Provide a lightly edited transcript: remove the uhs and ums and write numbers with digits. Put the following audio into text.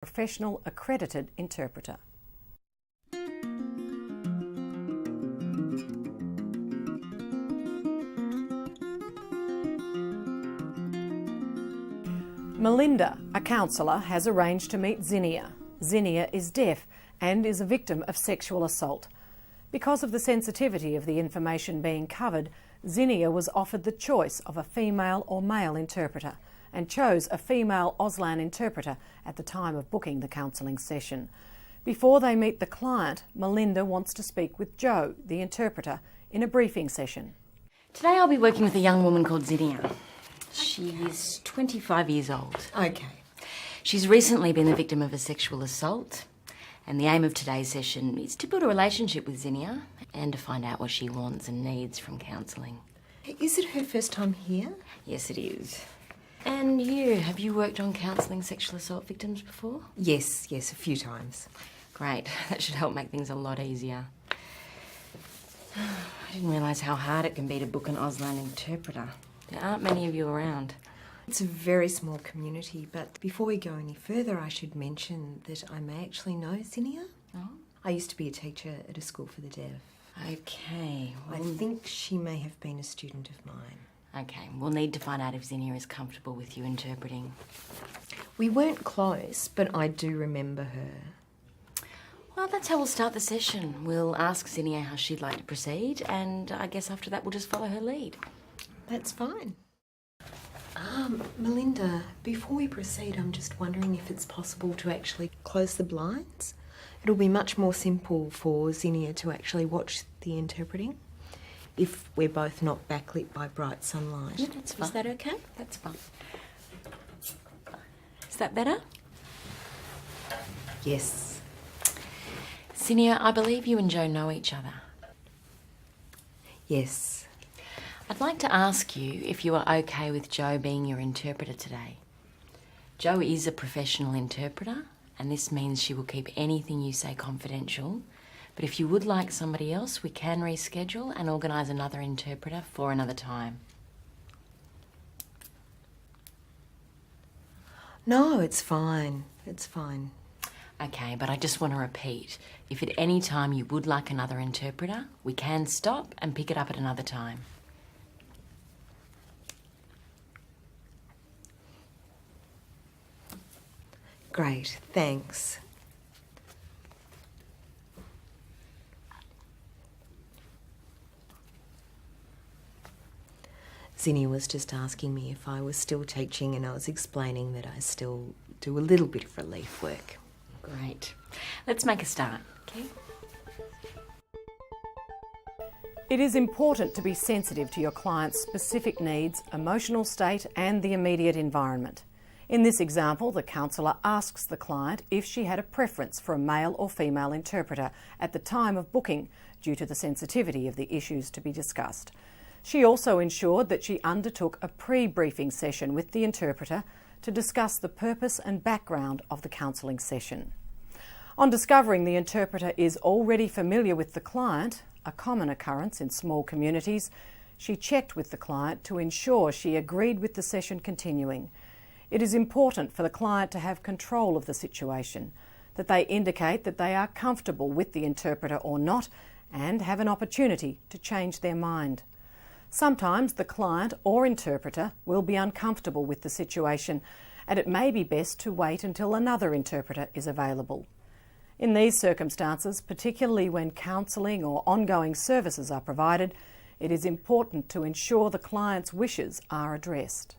professional accredited interpreter. Melinda, a counsellor, has arranged to meet Zinnia. Zinnia is deaf and is a victim of sexual assault. Because of the sensitivity of the information being covered, Zinnia was offered the choice of a female or male interpreter and chose a female Auslan interpreter at the time of booking the counselling session. Before they meet the client, Melinda wants to speak with Joe, the interpreter, in a briefing session. Today I'll be working with a young woman called Zinnia. She's 25 years old. Okay. She's recently been the victim of a sexual assault, and the aim of today's session is to build a relationship with Zinnia and to find out what she wants and needs from counselling. Is it her first time here? Yes, it is. And have you worked on counselling sexual assault victims before? Yes, a few times. Great, that should help make things a lot easier. I didn't realise how hard it can be to book an Auslan interpreter. There aren't many of you around. It's a very small community, but before we go any further, I should mention that I may actually know Zinnia. Oh? I used to be a teacher at a school for the deaf. Okay. I think she may have been a student of mine. Okay, we'll need to find out if Zinnia is comfortable with you interpreting. We weren't close, but I do remember her. Well, that's how we'll start the session. We'll ask Zinnia how she'd like to proceed, and I guess after that we'll just follow her lead. That's fine. Melinda, before we proceed, I'm just wondering if it's possible to actually close the blinds. It'll be much more simple for Zinnia to actually watch the interpreting if we're both not backlit by bright sunlight. Yeah, that's fine. Is that okay? That's fine. Is that better? Yes. Zinnia, I believe you and Joe know each other. Yes. I'd like to ask you if you are okay with Joe being your interpreter today. Joe is a professional interpreter, and this means she will keep anything you say confidential. But if you would like somebody else, we can reschedule and organise another interpreter for another time. No, it's fine. It's fine. Okay, but I just want to repeat, if at any time you would like another interpreter, we can stop and pick it up at another time. Great, thanks. Zinnia was just asking me if I was still teaching, and I was explaining that I still do a little bit of relief work. Great. Let's make a start, okay? It is important to be sensitive to your client's specific needs, emotional state and the immediate environment. In this example, the counsellor asks the client if she had a preference for a male or female interpreter at the time of booking due to the sensitivity of the issues to be discussed. She also ensured that she undertook a pre-briefing session with the interpreter to discuss the purpose and background of the counselling session. On discovering the interpreter is already familiar with the client, a common occurrence in small communities, she checked with the client to ensure she agreed with the session continuing. It is important for the client to have control of the situation, that they indicate that they are comfortable with the interpreter or not, and have an opportunity to change their mind. Sometimes the client or interpreter will be uncomfortable with the situation, and it may be best to wait until another interpreter is available. In these circumstances, particularly when counselling or ongoing services are provided, it is important to ensure the client's wishes are addressed.